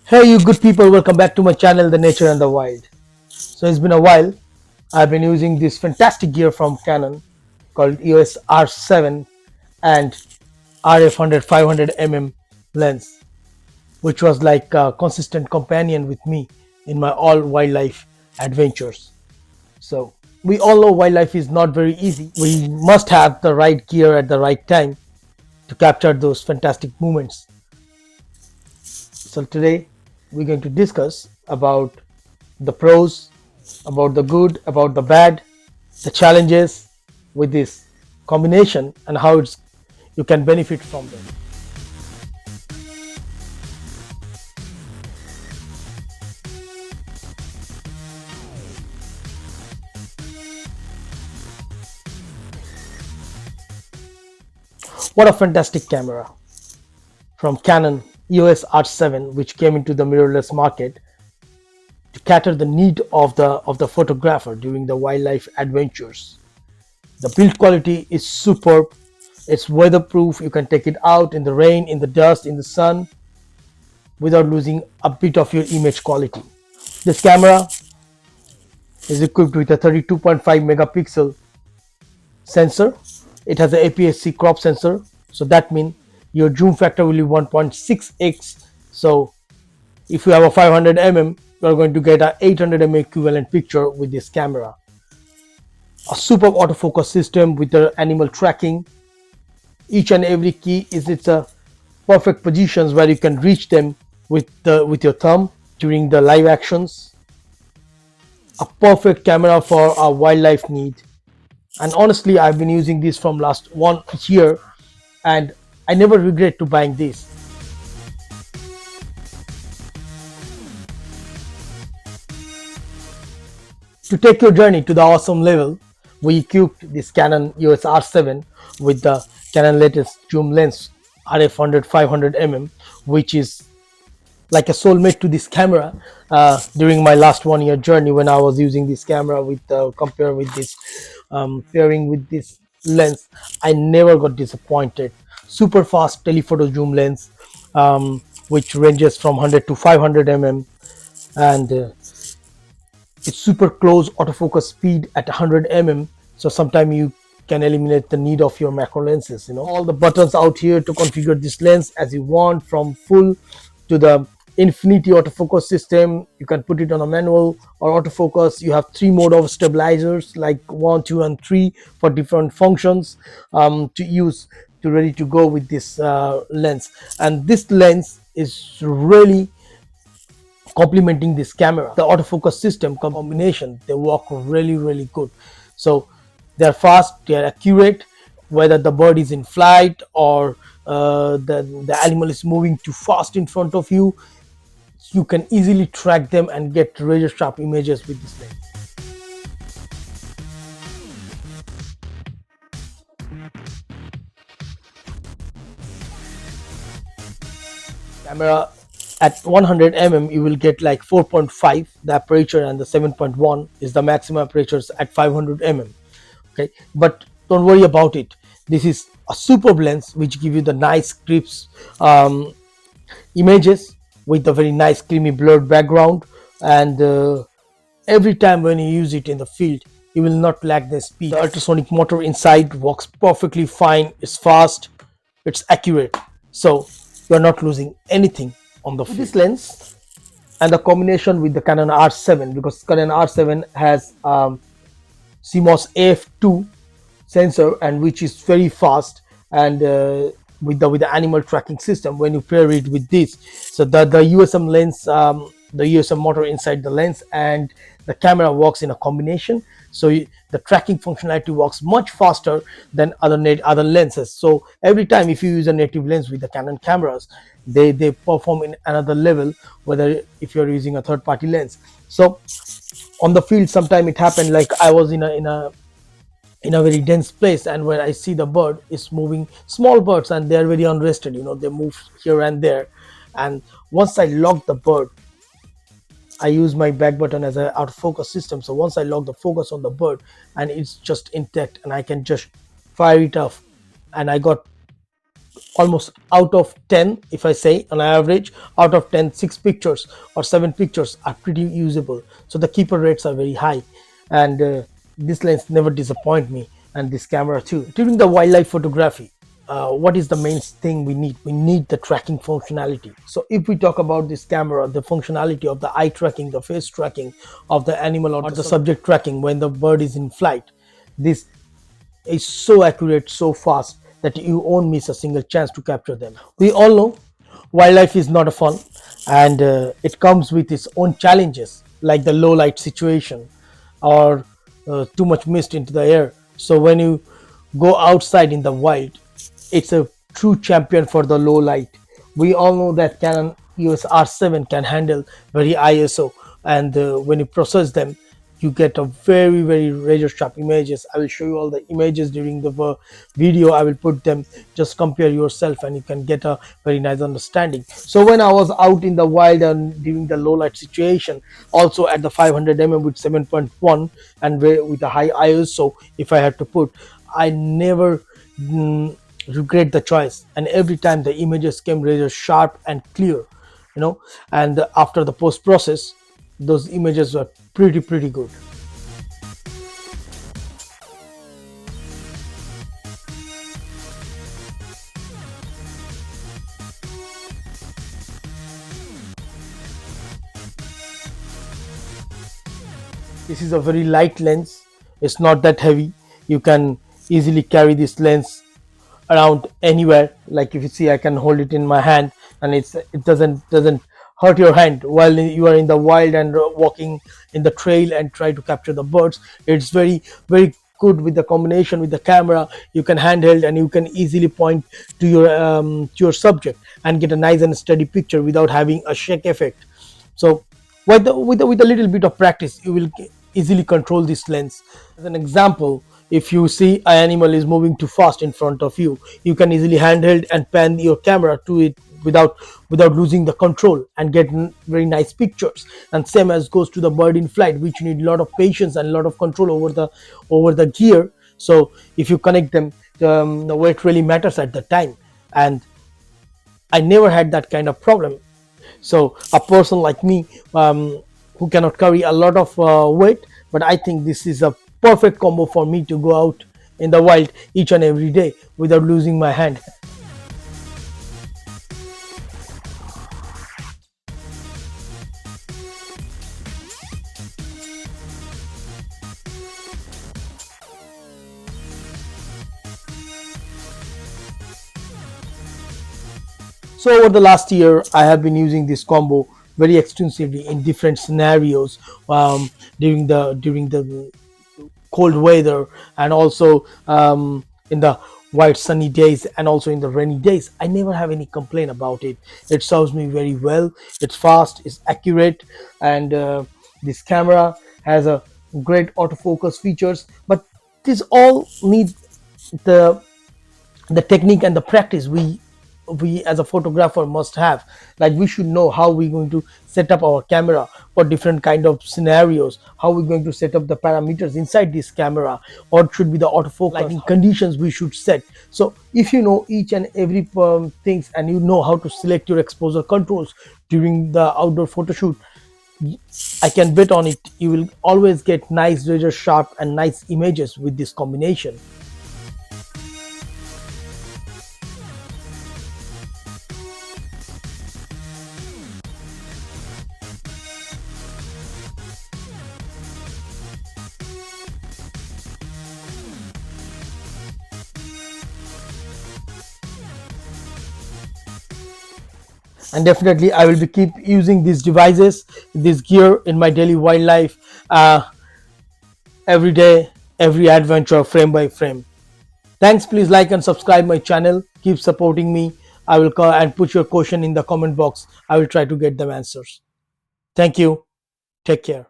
Hey you good people, welcome back to my channel The Nature and the Wild. So it's been a while. I've been using this fantastic gear from Canon called EOS R7 and RF 100 500 lens, which was like a consistent companion with me in my all wildlife adventures. So we all know wildlife is not very easy. We must have the right gear at the right time to capture those fantastic moments. So today we're going to discuss about the pros, about the good, about the bad, the challenges with this combination and how you can benefit from them. What a fantastic camera from Canon EOS R7, which came into the mirrorless market to cater the need of the photographer during the wildlife adventures. The build quality is superb. It's weatherproof. You can take it out in the rain, in the dust, in the sun without losing a bit of your image quality. This camera is equipped with a 32.5 megapixel sensor. It has an APS-C crop sensor, so that means your zoom factor will be 1.6x. So if you have a 500 you are going to get a 800 equivalent picture with this camera. A superb autofocus system with the animal tracking. Each and every key is its perfect positions where you can reach them with your thumb during the live actions. A perfect camera for our wildlife need. And honestly, I've been using this from last 1 year and I never regret to buying this. To take your journey to the awesome level, we equipped this Canon EOS R7 with the Canon latest zoom lens RF 100 500 which is like a soulmate to this camera. During my last 1 year journey, when I was using this camera with compare with this pairing with this lens, I never got disappointed. Super fast telephoto zoom lens, which ranges from 100 to 500 and it's super close autofocus speed at 100 so sometimes you can eliminate the need of your macro lenses. All the buttons out here to configure this lens as you want, from full to the infinity autofocus system. You can put it on a manual or autofocus. You have 3 mode of stabilizers like 1, 2 and 3 for different functions to use, to ready to go with this lens. And this lens is really complementing this camera. The autofocus system combination, they work really good. So they're fast, they're accurate, whether the bird is in flight or the animal is moving too fast in front of you, you can easily track them and get razor sharp images with this lens. Camera at 100 you will get like 4.5 the aperture, and the 7.1 is the maximum apertures at 500 okay, but don't worry about it. This is a superb lens which give you the nice crisp images with a very nice creamy blurred background, and every time when you use it in the field you will not lack the speed. The ultrasonic motor inside works perfectly fine. It's fast, it's accurate, so you're not losing anything on the field. This lens and the combination with the Canon R7, because Canon R7 has CMOS AF2 sensor, and which is very fast, and with the animal tracking system, when you pair it with this, so the USM lens, the USM motor inside the lens and the camera works in a combination, so the tracking functionality works much faster than other lenses. So every time if you use a native lens with the Canon cameras, they perform in another level, whether if you're using a third-party lens. So on the field, sometime it happened like I was in a very dense place, and when I see the bird is moving, small birds, and they are very unrested, they move here and there, and once I lock the bird, I use my back button as an autofocus system. So once I lock the focus on the bird and it's just intact, and I can just fire it off, and I got almost out of 10, if I say on average, out of 10, 6 pictures or 7 pictures are pretty usable. So the keeper rates are very high, and this lens never disappoint me, and this camera too. During the wildlife photography, what is the main thing we need? We need the tracking functionality. So if we talk about this camera, the functionality of the eye tracking, the face tracking of the animal, or the subject tracking when the bird is in flight, this is so accurate, so fast, that you won't miss a single chance to capture them. We all know wildlife is not a fun, and it comes with its own challenges, like the low light situation or too much mist into the air. So when you go outside in the wild, it's a true champion for the low light. We all know that Canon EOS R7 can handle very ISO, and when you process them, you get a very razor sharp images. I will show you all the images during the video. I will put them, just compare yourself and you can get a very nice understanding. So when I was out in the wild and during the low light situation, also at the 500 mm with 7.1 and with a high ISO, if I had to put, I never regret the choice, and every time the images came razor sharp and clear, you know. And after the post process, those images were pretty good. This is a very light lens, it's not that heavy. You can easily carry this lens around anywhere. Like if you see, I can hold it in my hand, and it doesn't hurt your hand while you are in the wild and walking in the trail and try to capture the birds. It's very good with the combination with the camera. You can handheld and you can easily point to your subject and get a nice and steady picture without having a shake effect. So with a little bit of practice, you will easily control this lens. As an example, if you see an animal is moving too fast in front of you, you can easily handheld and pan your camera to it without losing the control and get very nice pictures. And same as goes to the bird in flight, which you need a lot of patience and a lot of control over the gear. So if you connect them, the weight really matters at the time, and I never had that kind of problem. So a person like me, who cannot carry a lot of weight, but I think this is a perfect combo for me to go out in the wild each and every day without losing my hand. So over the last year, I have been using this combo very extensively in different scenarios, during the cold weather, and also in the white sunny days, and also in the rainy days. I never have any complaint about it. It serves me very well. It's fast, it's accurate, and this camera has a great autofocus features. But this all needs the the technique and the practice we as a photographer must have. Like we should know how we're going to set up our camera for different kind of scenarios, how we're going to set up the parameters inside this camera, what should be the autofocus lighting conditions we should set. So if you know each and every things, and you know how to select your exposure controls during the outdoor photo shoot, I can bet on it, you will always get nice razor sharp and nice images with this combination. And definitely I will be keep using these devices, this gear in my daily wildlife, every day, every adventure, frame by frame. Thanks. Please like and subscribe my channel, keep supporting me. I will call and put your question in the comment box. I will try to get them answers. Thank you. Take care.